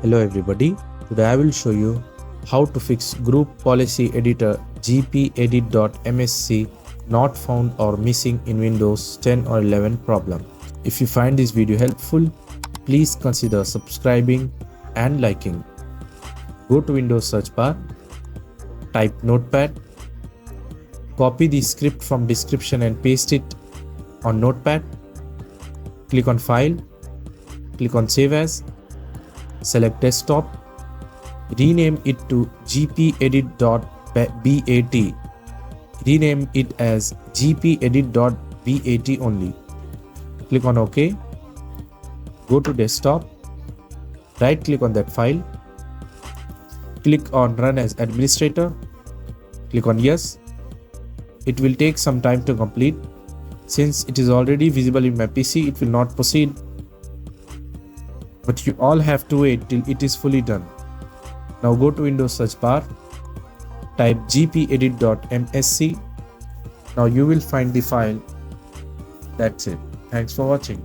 Hello everybody, today I will show you how to fix group policy editor Gpedit.msc not found or missing in Windows 10 or 11 problem. If you find this video helpful, please consider subscribing and liking. Go to Windows search bar, type Notepad, copy the script from description and paste it on Notepad, click on File, click on Save As, select Desktop, rename it to gpedit.bat, rename it as gpedit.bat only. Click on OK, go to Desktop, right click on that file, click on Run as Administrator, click on Yes. It will take some time to complete. Since it is already visible in my PC, it will not proceed. But you all have to wait till it is fully done. Now go to Windows search bar, type gpedit.msc. Now you will find the file. That's it. Thanks for watching.